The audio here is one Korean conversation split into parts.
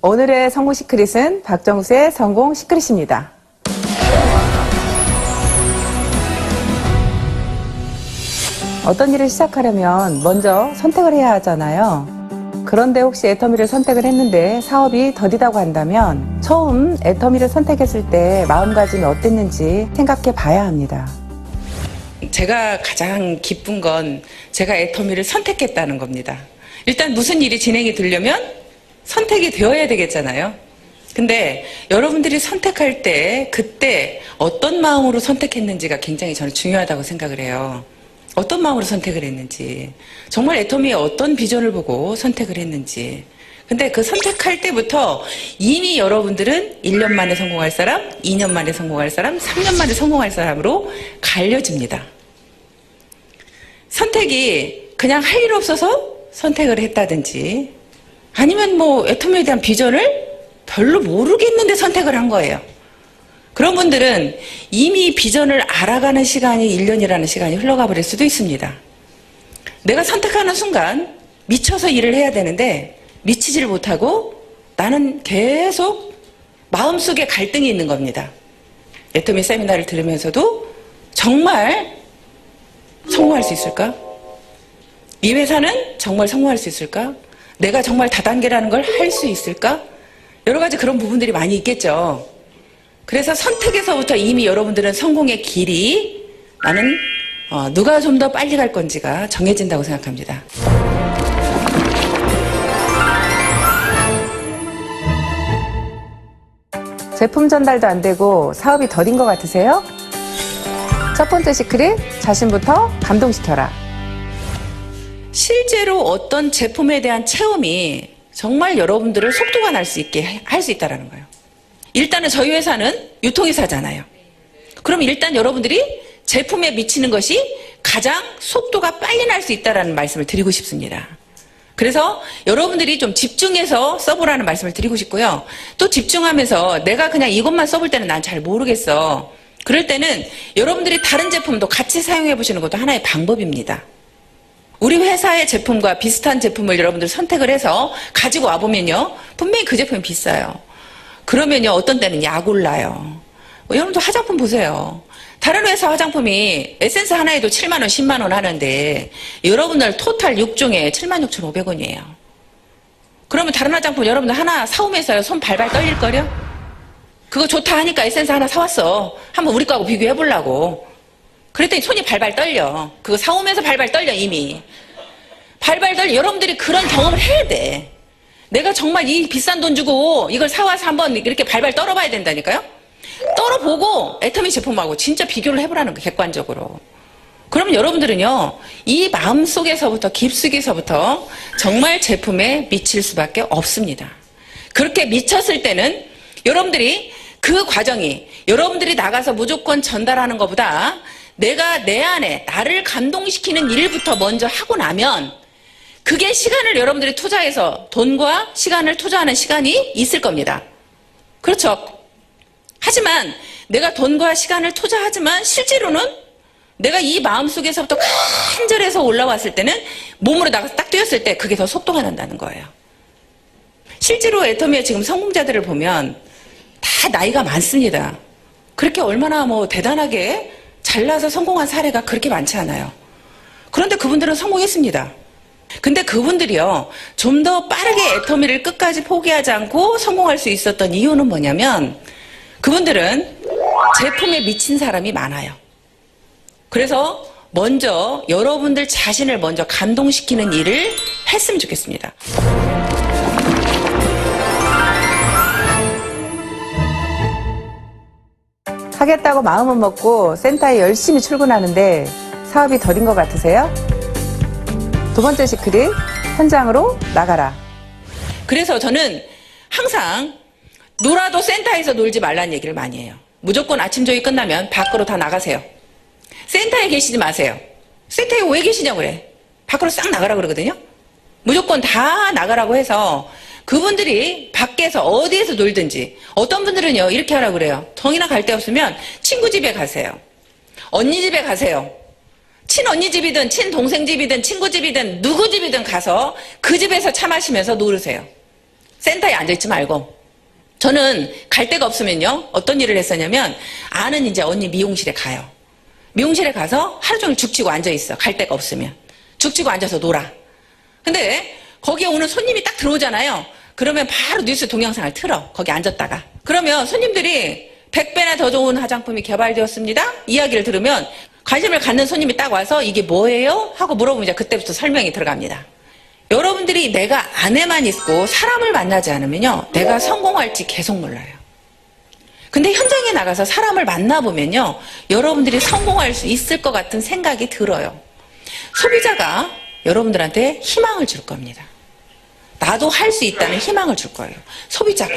오늘의 성공 시크릿은 박정수의 성공 시크릿입니다. 어떤 일을 시작하려면 먼저 선택을 해야 하잖아요. 그런데 혹시 애터미를 선택을 했는데 사업이 더디다고 한다면 처음 애터미를 선택했을 때 마음가짐이 어땠는지 생각해 봐야 합니다. 제가 가장 기쁜 건 제가 애터미를 선택했다는 겁니다. 일단 무슨 일이 진행이 되려면 선택이 되어야 되겠잖아요. 근데 여러분들이 선택할 때 그때 어떤 마음으로 선택했는지가 굉장히 저는 중요하다고 생각을 해요. 어떤 마음으로 선택을 했는지, 정말 애터미의 어떤 비전을 보고 선택을 했는지. 근데 그 선택할 때부터 이미 여러분들은 1년 만에 성공할 사람, 2년 만에 성공할 사람, 3년 만에 성공할 사람으로 갈려집니다. 선택이 그냥 할 일 없어서 선택을 했다든지, 아니면 뭐 애터미에 대한 비전을 별로 모르겠는데 선택을 한 거예요. 그런 분들은 이미 비전을 알아가는 시간이 1년이라는 시간이 흘러가 버릴 수도 있습니다. 내가 선택하는 순간 미쳐서 일을 해야 되는데 미치지를 못하고 나는 계속 마음속에 갈등이 있는 겁니다. 애터미 세미나를 들으면서도 정말 성공할 수 있을까? 이 회사는 정말 성공할 수 있을까? 내가 정말 다단계라는 걸 할 수 있을까? 여러 가지 그런 부분들이 많이 있겠죠. 그래서 선택에서부터 이미 여러분들은 성공의 길이 나는 누가 좀 더 빨리 갈 건지가 정해진다고 생각합니다. 제품 전달도 안 되고 사업이 더딘 것 같으세요? 첫 번째 시크릿, 자신부터 감동시켜라. 실제로 어떤 제품에 대한 체험이 정말 여러분들을 속도가 날 수 있게 할 수 있다는 거예요. 일단은 저희 회사는 유통회사잖아요. 그럼 일단 여러분들이 제품에 미치는 것이 가장 속도가 빨리 날 수 있다는 말씀을 드리고 싶습니다. 그래서 여러분들이 좀 집중해서 써보라는 말씀을 드리고 싶고요. 또 집중하면서 내가 그냥 이것만 써볼 때는 난 잘 모르겠어. 그럴 때는 여러분들이 다른 제품도 같이 사용해 보시는 것도 하나의 방법입니다. 우리 회사의 제품과 비슷한 제품을 여러분들 선택을 해서 가지고 와보면요, 분명히 그 제품이 비싸요. 그러면요, 어떤 때는 약 올라요. 여러분도 화장품 보세요. 다른 회사 화장품이 에센스 하나에도 7만 원, 10만 원 하는데 여러분들 토탈 6종에 76,500원이에요. 그러면 다른 화장품 여러분들 하나 사오면서 손 발발 떨릴걸요? 그거 좋다 하니까 에센스 하나 사왔어. 한번 우리 거하고 비교해보려고. 그랬더니 손이 발발 떨려. 그거 사오면서 발발 떨려 이미. 발발 떨려. 여러분들이 그런 경험을 해야 돼. 내가 정말 이 비싼 돈 주고 이걸 사와서 한번 이렇게 발발 떨어봐야 된다니까요. 떨어보고 애터미 제품하고 진짜 비교를 해보라는 거예요. 객관적으로. 그러면 여러분들은요, 이 마음속에서부터 깊숙이서부터 정말 제품에 미칠 수밖에 없습니다. 그렇게 미쳤을 때는 여러분들이 그 과정이 여러분들이 나가서 무조건 전달하는 것보다 내가 내 안에 나를 감동시키는 일부터 먼저 하고 나면 그게 시간을 여러분들이 투자해서 돈과 시간을 투자하는 시간이 있을 겁니다. 그렇죠. 하지만 내가 돈과 시간을 투자하지만 실제로는 내가 이 마음속에서부터 간절해서 올라왔을 때는 몸으로 나가서 딱 뛰었을 때 그게 더 속도가 난다는 거예요. 실제로 애터미의 지금 성공자들을 보면 다 나이가 많습니다. 그렇게 얼마나 뭐 대단하게 잘나서 성공한 사례가 그렇게 많지 않아요. 그런데 그분들은 성공했습니다. 근데 그분들이요, 좀 더 빠르게 애터미를 끝까지 포기하지 않고 성공할 수 있었던 이유는 뭐냐면 그분들은 제품에 미친 사람이 많아요. 그래서 먼저 여러분들 자신을 먼저 감동시키는 일을 했으면 좋겠습니다. 하겠다고 마음은 먹고 센터에 열심히 출근하는데 사업이 더딘 것 같으세요? 두 번째 시크릿, 현장으로 나가라. 그래서 저는 항상 놀아도 센터에서 놀지 말라는 얘기를 많이 해요. 무조건 아침 조회 끝나면 밖으로 다 나가세요. 센터에 계시지 마세요. 센터에 왜 계시냐고 그래. 밖으로 싹 나가라 그러거든요. 무조건 다 나가라고 해서 그분들이 밖에서 어디에서 놀든지, 어떤 분들은요 이렇게 하라고 그래요. 정이나 갈 데 없으면 친구 집에 가세요. 언니 집에 가세요. 친언니 집이든 친동생 집이든 친구 집이든 누구 집이든 가서 그 집에서 차 마시면서 놀으세요. 센터에 앉아있지 말고. 저는 갈 데가 없으면요. 어떤 일을 했었냐면 아는 이제 언니 미용실에 가요. 미용실에 가서 하루 종일 죽치고 앉아있어. 갈 데가 없으면. 죽치고 앉아서 놀아. 근데 거기에 오는 손님이 딱 들어오잖아요. 그러면 바로 뉴스 동영상을 틀어. 거기 앉았다가. 그러면 손님들이 100배나 더 좋은 화장품이 개발되었습니다. 이야기를 들으면 관심을 갖는 손님이 딱 와서 이게 뭐예요? 하고 물어보면 이제 그때부터 설명이 들어갑니다. 여러분들이 내가 안에만 있고 사람을 만나지 않으면요. 내가 성공할지 계속 몰라요. 근데 현장에 나가서 사람을 만나보면요. 여러분들이 성공할 수 있을 것 같은 생각이 들어요. 소비자가 여러분들한테 희망을 줄 겁니다. 나도 할 수 있다는 희망을 줄 거예요. 소비자가.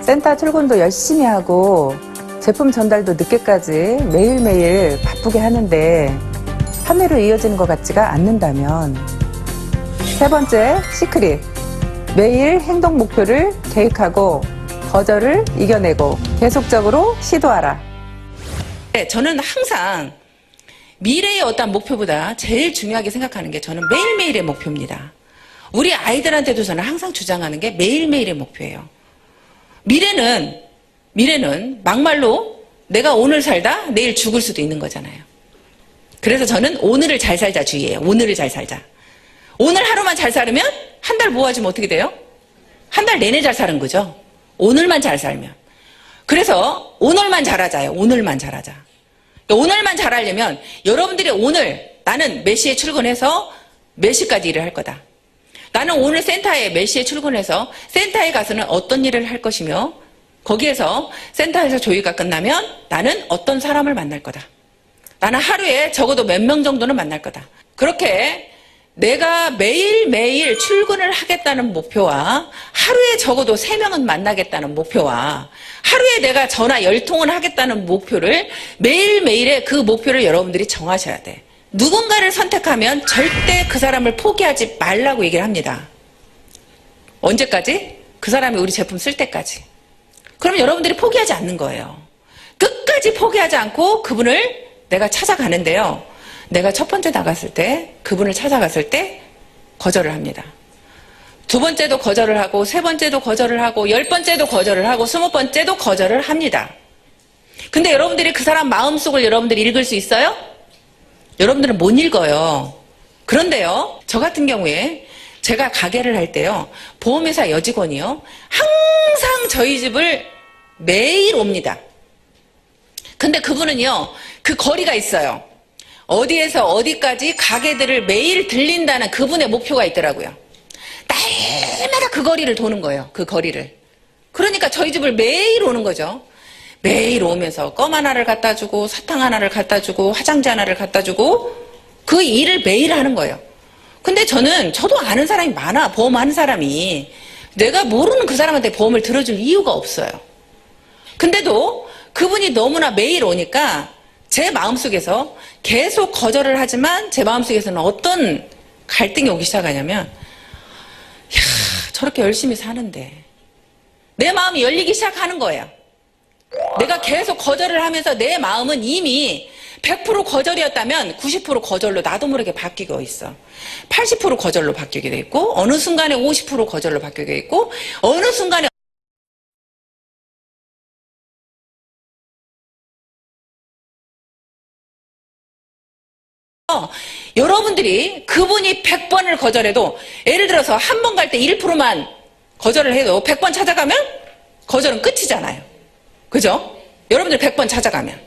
센터 출근도 열심히 하고 제품 전달도 늦게까지 매일매일 바쁘게 하는데 판매로 이어지는 것 같지가 않는다면, 세 번째 시크릿, 매일 행동 목표를 계획하고 거절을 이겨내고 계속적으로 시도하라. 네, 저는 항상 미래의 어떤 목표보다 제일 중요하게 생각하는 게 저는 매일매일의 목표입니다. 우리 아이들한테도 저는 항상 주장하는 게 매일매일의 목표예요. 미래는 막말로 내가 오늘 살다 내일 죽을 수도 있는 거잖아요. 그래서 저는 오늘을 잘 살자 주의예요. 오늘을 잘 살자. 오늘 하루만 잘 살면 한 달 모아지면 어떻게 돼요? 한 달 내내 잘 사는 거죠. 오늘만 잘 살면. 그래서 오늘만 잘하자요. 오늘만 잘하자. 오늘만 잘하려면 여러분들이 오늘 나는 몇 시에 출근해서 몇 시까지 일을 할 거다. 나는 오늘 센터에 몇 시에 출근해서 센터에 가서는 어떤 일을 할 것이며 거기에서 센터에서 조회가 끝나면 나는 어떤 사람을 만날 거다. 나는 하루에 적어도 몇 명 정도는 만날 거다. 그렇게 내가 매일매일 출근을 하겠다는 목표와 하루에 적어도 3명은 만나겠다는 목표와 하루에 내가 전화 10통은 하겠다는 목표를 매일매일의 그 목표를 여러분들이 정하셔야 돼. 누군가를 선택하면 절대 그 사람을 포기하지 말라고 얘기를 합니다. 언제까지? 그 사람이 우리 제품 쓸 때까지. 그럼 여러분들이 포기하지 않는 거예요. 끝까지 포기하지 않고 그분을 내가 찾아가는데요. 내가 첫 번째 나갔을 때, 그분을 찾아갔을 때 거절을 합니다. 두 번째도 거절을 하고, 세 번째도 거절을 하고, 10번째도 거절을 하고, 20번째도 거절을 합니다. 근데 여러분들이 그 사람 마음속을 여러분들이 읽을 수 있어요? 여러분들은 못 읽어요. 그런데요, 저 같은 경우에 제가 가게를 할 때요, 보험회사 여직원이요, 항상 저희 집을 매일 옵니다. 근데 그분은요, 그 거리가 있어요. 어디에서 어디까지 가게들을 매일 들린다는 그분의 목표가 있더라고요. 날마다 그 거리를 도는 거예요. 그 거리를. 그러니까 저희 집을 매일 오는 거죠. 매일 오면서 껌 하나를 갖다 주고 사탕 하나를 갖다 주고 화장지 하나를 갖다 주고 그 일을 매일 하는 거예요. 근데 저도 아는 사람이 많아. 보험하는 사람이. 내가 모르는 그 사람한테 보험을 들어줄 이유가 없어요. 근데도 그분이 너무나 매일 오니까 제 마음속에서 계속 거절을 하지만 제 마음속에서는 어떤 갈등이 오기 시작하냐면, 야, 저렇게 열심히 사는데 내 마음이 열리기 시작하는 거예요. 내가 계속 거절을 하면서 내 마음은 이미 100% 거절이었다면 90% 거절로 나도 모르게 바뀌고 있어. 80% 거절로 바뀌게 돼 있고, 어느 순간에 50% 거절로 바뀌게 돼 있고, 어느 순간에 여러분들이 그분이 100번을 거절해도, 예를 들어서 한 번 갈 때 1%만 거절을 해도 100번 찾아가면 거절은 끝이잖아요. 그죠? 여러분들 100번 찾아가면.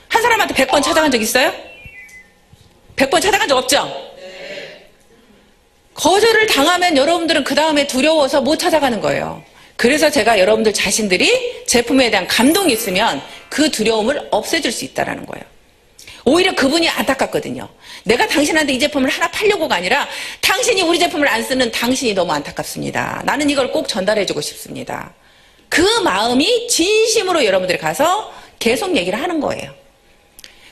한 사람한테 100번 찾아간 적 있어요? 100번 찾아간 적 없죠? 거절을 당하면 여러분들은 그 다음에 두려워서 못 찾아가는 거예요. 그래서 제가 여러분들 자신들이 제품에 대한 감동이 있으면 그 두려움을 없애줄 수 있다는 거예요. 오히려 그분이 안타깝거든요. 내가 당신한테 이 제품을 하나 팔려고가 아니라 당신이 우리 제품을 안 쓰는 당신이 너무 안타깝습니다. 나는 이걸 꼭 전달해주고 싶습니다. 그 마음이 진심으로 여러분들이 가서 계속 얘기를 하는 거예요.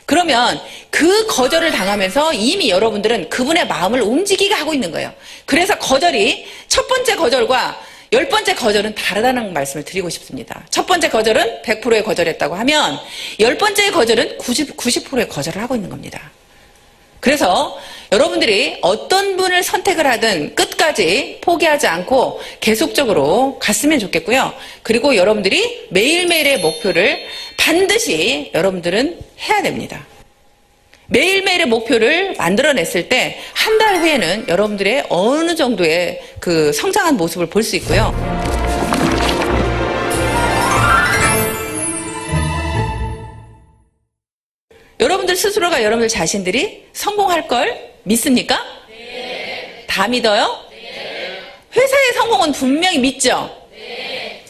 그러면 그 거절을 당하면서 이미 여러분들은 그분의 마음을 움직이게 하고 있는 거예요. 그래서 거절이 첫 번째 거절과 10번째 거절은 다르다는 말씀을 드리고 싶습니다. 첫 번째 거절은 100%의 거절했다고 하면 10번째의 거절은 90%의 거절을 하고 있는 겁니다. 그래서 여러분들이 어떤 분을 선택을 하든 끝까지 포기하지 않고 계속적으로 갔으면 좋겠고요. 그리고 여러분들이 매일매일의 목표를 반드시 여러분들은 해야 됩니다. 매일매일의 목표를 만들어냈을 때 한 달 후에는 여러분들의 어느 정도의 그 성장한 모습을 볼 수 있고요. 여러분들 스스로가 여러분들 자신들이 성공할 걸 믿습니까? 네. 다 믿어요? 네. 회사의 성공은 분명히 믿죠? 네.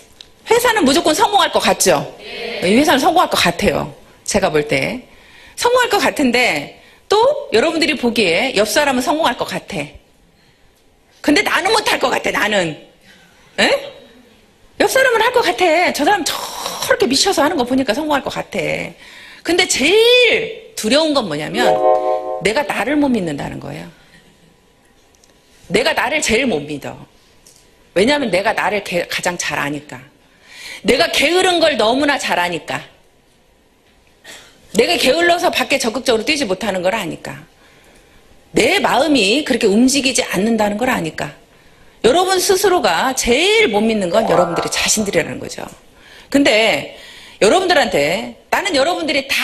회사는 무조건 성공할 것 같죠? 네. 이 회사는 성공할 것 같아요. 제가 볼 때. 성공할 것 같은데 또 여러분들이 보기에 옆 사람은 성공할 것 같아. 근데 나는 못할 것 같아, 나는. 에? 옆 사람은 할 것 같아. 저 사람 저렇게 미쳐서 하는 거 보니까 성공할 것 같아. 근데 제일 두려운 건 뭐냐면 내가 나를 못 믿는다는 거예요. 내가 나를 제일 못 믿어. 왜냐하면 내가 나를 가장 잘 아니까. 내가 게으른 걸 너무나 잘 아니까. 내가 게을러서 밖에 적극적으로 뛰지 못하는 걸 아니까. 내 마음이 그렇게 움직이지 않는다는 걸 아니까. 여러분 스스로가 제일 못 믿는 건 여러분들의 자신들이라는 거죠. 근데 여러분들한테 나는 여러분들이 다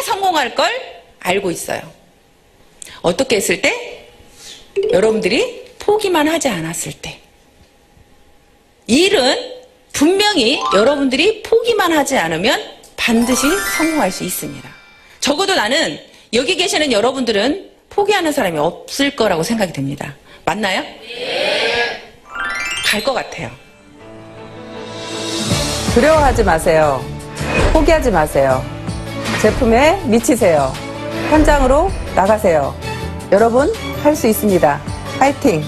성공할 걸 알고 있어요. 어떻게 했을 때? 여러분들이 포기만 하지 않았을 때. 이 일은 분명히 여러분들이 포기만 하지 않으면 반드시 성공할 수 있습니다. 적어도 나는 여기 계시는 여러분들은 포기하는 사람이 없을 거라고 생각이 듭니다. 맞나요? 네. 갈 것 같아요. 두려워하지 마세요. 포기하지 마세요. 제품에 미치세요. 현장으로 나가세요. 여러분, 할 수 있습니다. 파이팅!